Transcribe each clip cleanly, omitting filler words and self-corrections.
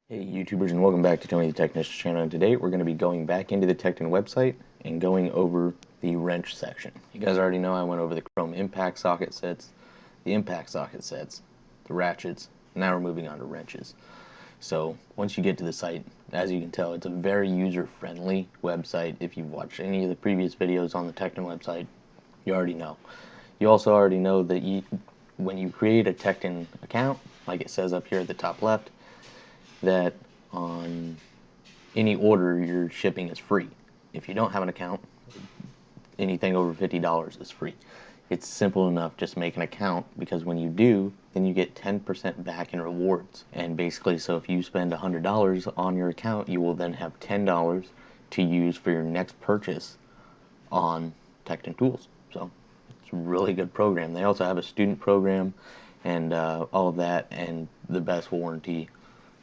Hey YouTubers, and welcome back to Tony the Technician's channel, and today we're going to be going back into the Tekton website and going over the wrench section. You guys already know I went over the chrome impact socket sets, the ratchets, and now we're moving on to wrenches. So once you get to the site, as you can tell, it's a very user-friendly website. If you've watched any of the previous videos on the Tekton website, you already know. You also already know that when you create a Tekton account, like it says up here at the top left, that on any order your shipping is free. If you don't have an account, anything over $50 is free. It's simple enough, just make an account, because when you do, then you get 10% back in rewards. And basically, so if you spend $100 on your account, you will then have $10 to use for your next purchase on Tekton tools. So it's a really good program. They also have a student program and all of that, and the best warranty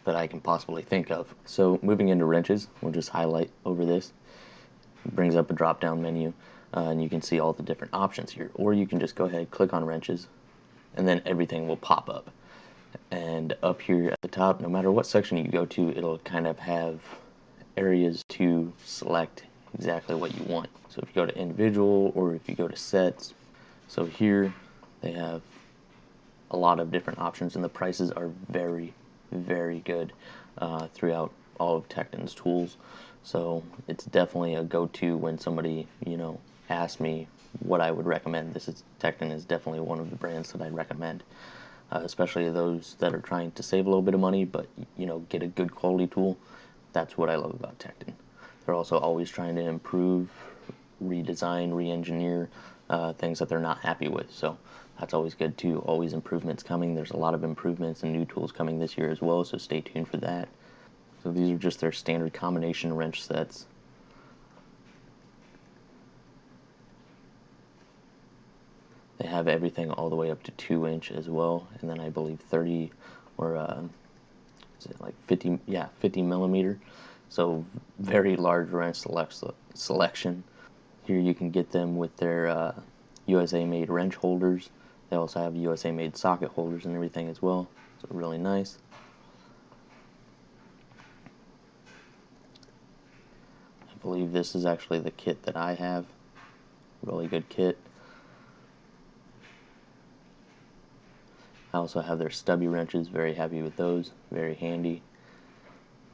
that I can possibly think of. So moving into wrenches, we'll just highlight over this. It brings up a drop down menu and you can see all the different options here, or you can just go ahead, click on wrenches, and then everything will pop up. And up here at the top, no matter what section you go to, it'll kind of have areas to select exactly what you want. So if you go to individual, or if you go to sets, so here they have a lot of different options, and the prices are very good throughout all of Tekton's tools. So it's definitely a go-to when somebody, asks me what I would recommend. Tekton is definitely one of the brands that I'd recommend, especially those that are trying to save a little bit of money, but get a good quality tool. That's what I love about Tekton. They're also always trying to improve, redesign, re-engineer things that they're not happy with. So that's always good too. Always improvements coming. There's a lot of improvements and new tools coming this year as well, so stay tuned for that. So these are just their standard combination wrench sets. They have everything all the way up to 2-inch as well, and then I believe 30 or is it like 50? Yeah, 50 millimeter. So very large wrench selection. Here you can get them with their USA made wrench holders. They also have USA made socket holders and everything as well, so really nice. I believe this is actually the kit that I have. Really good kit. I also have their stubby wrenches, very happy with those, very handy.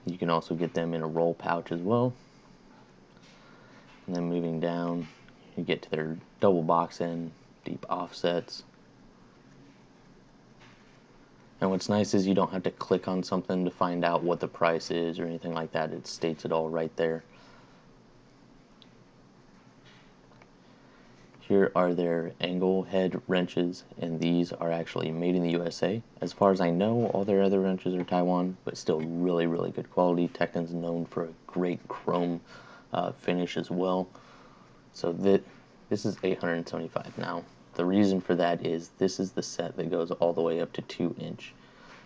You can also get them in a roll pouch as well. And then moving down, you get to their double box end, deep offsets. And what's nice is you don't have to click on something to find out what the price is or anything like that. It states it all right there. Here are their angle head wrenches, and these are actually made in the USA. As far as I know, all their other wrenches are Taiwan, but still really good quality. Tekton's known for a great chrome finish as well. So this is $875 now. The reason for that is this is the set that goes all the way up to 2-inch.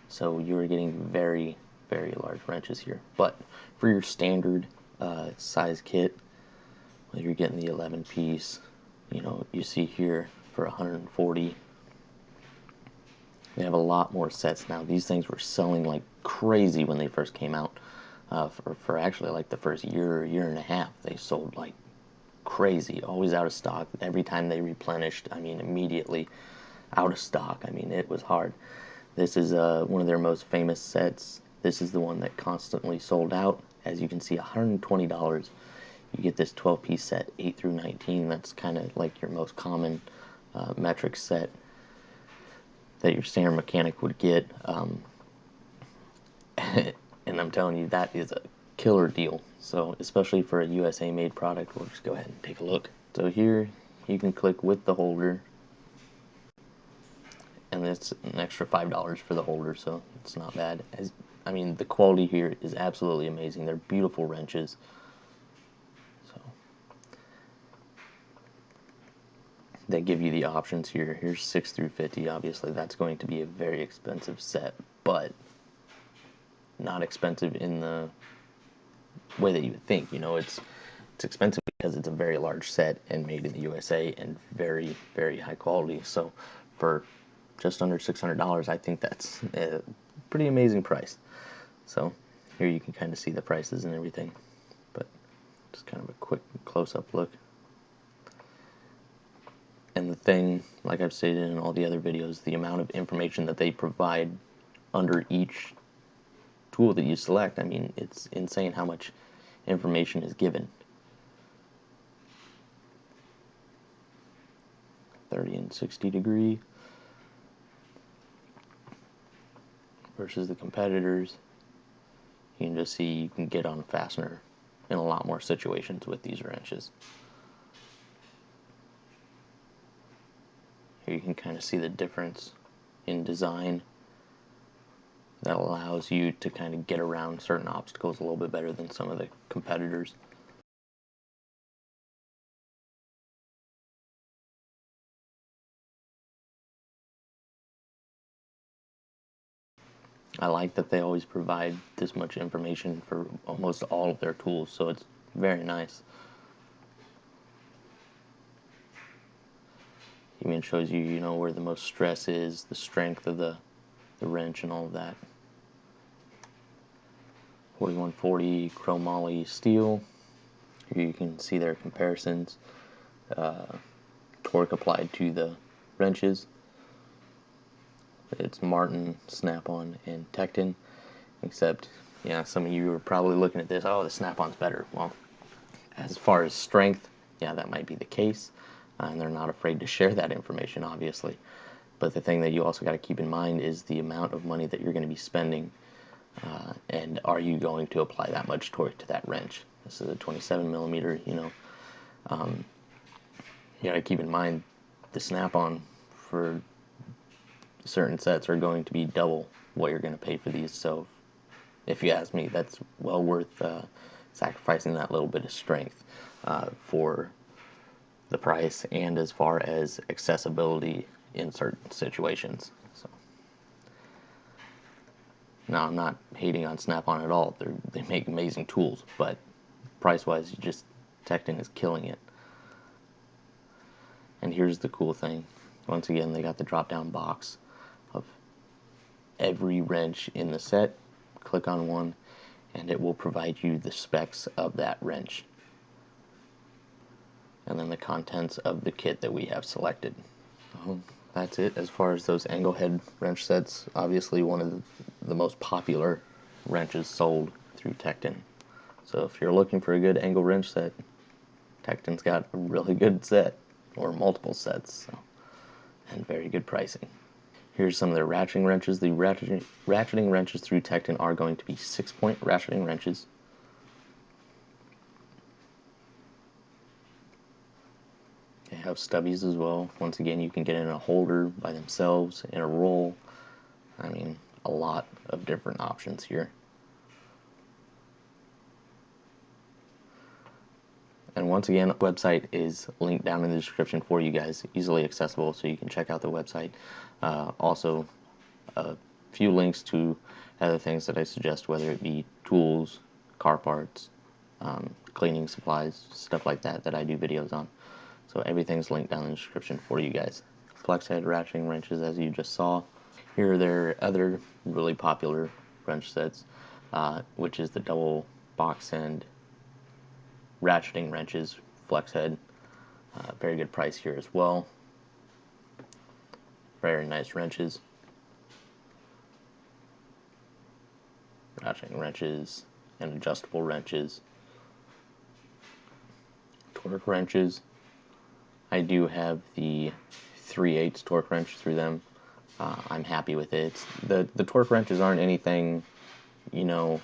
So you're getting very large wrenches here. But for your standard size kit, well, you're getting the 11-piece. You see here for 140. They have a lot more sets now. These things were selling like crazy when they first came out. For actually like the first year or year and a half, they sold like crazy, always out of stock. Every time they replenished, immediately out of stock. It was hard. This is one of their most famous sets. This is the one that constantly sold out. As you can see, $120. You get this 12-piece set, 8 through 19. That's kind of like your most common metric set that your standard mechanic would get. And I'm telling you, that is a killer deal. So especially for a USA made product, we'll just go ahead and take a look. So here you can click with the holder, and it's an extra $5 for the holder, so it's not bad. The quality here is absolutely amazing. They're beautiful wrenches. So they give you the options here. Here's 6 through 50. Obviously that's going to be a very expensive set, but not expensive in the way that you would think. It's expensive because it's a very large set and made in the USA and very high quality. So for just under $600, I think that's a pretty amazing price. So Here you can kind of see the prices and everything, but just kind of a quick close-up look. And the thing, like I've stated in all the other videos, the amount of information that they provide under each tool that you select, I mean, it's insane how much information is given. 30 and 60 degree versus the competitors. You can just see you can get on a fastener in a lot more situations with these wrenches. Here you can kind of see the difference in design that allows you to kind of get around certain obstacles a little bit better than some of the competitors. I like that they always provide this much information for almost all of their tools, so it's very nice. It even shows you, you know, where the most stress is, the strength of the wrench and all of that. 4140 chromoly steel. Here you can see their comparisons. Torque applied to the wrenches. It's Martin, Snap-on, and Tekton. Except, yeah, some of you are probably looking at this, oh, the Snap-on's better. Well, as far as strength, yeah, that might be the case. And they're not afraid to share that information, obviously. But the thing that you also got to keep in mind is the amount of money that you're going to be spending, and are you going to apply that much torque to that wrench? This is a 27 millimeter, you know. You got to keep in mind the Snap-on for certain sets are going to be double what you're going to pay for these. So if you ask me, that's well worth sacrificing that little bit of strength for the price and as far as accessibility in certain situations. So now, I'm not hating on Snap-on at all. They make amazing tools, but price-wise, Tekton is killing it. And here's the cool thing. Once again, they got the drop-down box of every wrench in the set. Click on one, and it will provide you the specs of that wrench. And then the contents of the kit that we have selected. So that's it as far as those angle head wrench sets. Obviously one of the most popular wrenches sold through Tekton. So if you're looking for a good angle wrench set, Tekton's got a really good set, or multiple sets, so, and very good pricing. Here's some of their ratcheting wrenches. The ratcheting wrenches through Tekton are going to be 6-point ratcheting wrenches. They have stubbies as well. Once again, you can get in a holder by themselves, in a roll. I mean, a lot of different options here. And once again, the website is linked down in the description for you guys, easily accessible, so you can check out the website. Also, a few links to other things that I suggest, whether it be tools, car parts, cleaning supplies, stuff like that that I do videos on. So everything's linked down in the description for you guys. Flex head ratcheting wrenches, as you just saw. Here are their other really popular wrench sets, which is the double box end ratcheting wrenches, flex head. Very good price here as well. Very nice wrenches. Ratcheting wrenches and adjustable wrenches. Torque wrenches. I do have the 3/8 torque wrench through them. I'm happy with it. The torque wrenches aren't anything, you know,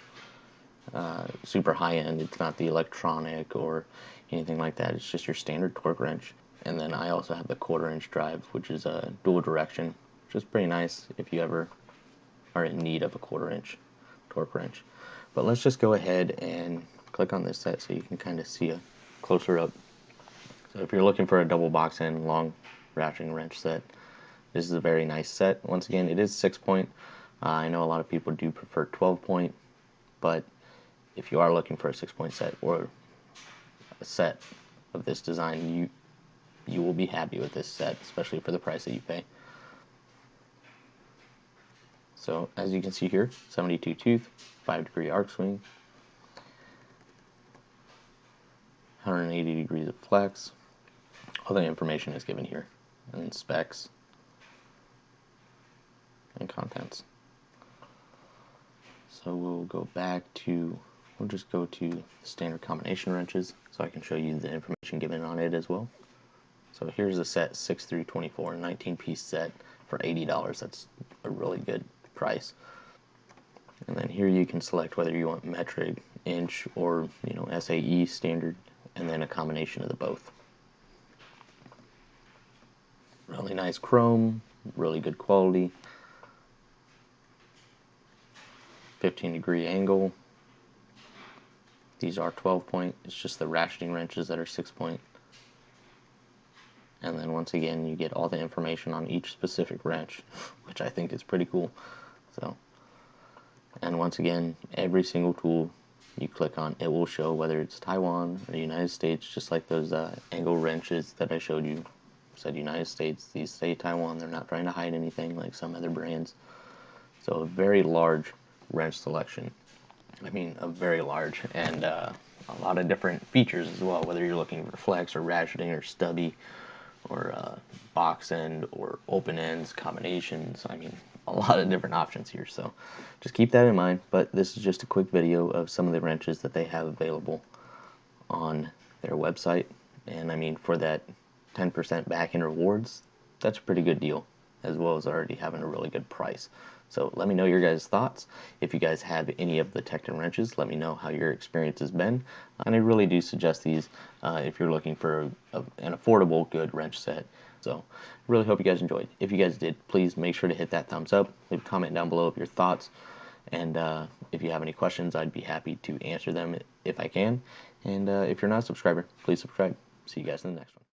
super high end. It's not the electronic or anything like that. It's just your standard torque wrench. And then I also have the 1/4-inch drive, which is a dual direction, which is pretty nice if you ever are in need of a 1/4-inch torque wrench. But let's just go ahead and click on this set so you can kind of see a closer up. So if you're looking for a double box end long ratcheting wrench set, this is a very nice set. Once again, it is 6-point. I know a lot of people do prefer 12-point, but if you are looking for a 6-point set or a set of this design, you will be happy with this set, especially for the price that you pay. So as you can see here, 72 tooth, 5-degree arc swing, 180 degrees of flex. All the information is given here, and specs and contents. So we'll just go to standard combination wrenches so I can show you the information given on it as well. So here's a set 6 through 24, 19-piece set for $80. That's a really good price. And then here you can select whether you want metric, inch, or SAE standard, and then a combination of the both. Really nice chrome, really good quality. 15-degree angle. These are 12-point. It's just the ratcheting wrenches that are 6-point. And then once again, you get all the information on each specific wrench, which I think is pretty cool. So, and once again, every single tool you click on, it will show whether it's Taiwan or United States, just like those angle wrenches that I showed you. Said United States, these say Taiwan. They're not trying to hide anything like some other brands. So a very large wrench selection. I mean, a very large, and a lot of different features as well, whether you're looking for flex or ratcheting or stubby or box end or open ends, combinations. I mean, a lot of different options here, so just keep that in mind. But this is just a quick video of some of the wrenches that they have available on their website, and I mean, for that 10% back in rewards, that's a pretty good deal, as well as already having a really good price. So let me know your guys' thoughts. If you guys have any of the Tekton wrenches, let me know how your experience has been. And I really do suggest these if you're looking for an affordable, good wrench set. So really hope you guys enjoyed. If you guys did, please make sure to hit that thumbs up. Leave a comment down below of your thoughts. And if you have any questions, I'd be happy to answer them if I can. And if you're not a subscriber, please subscribe. See you guys in the next one.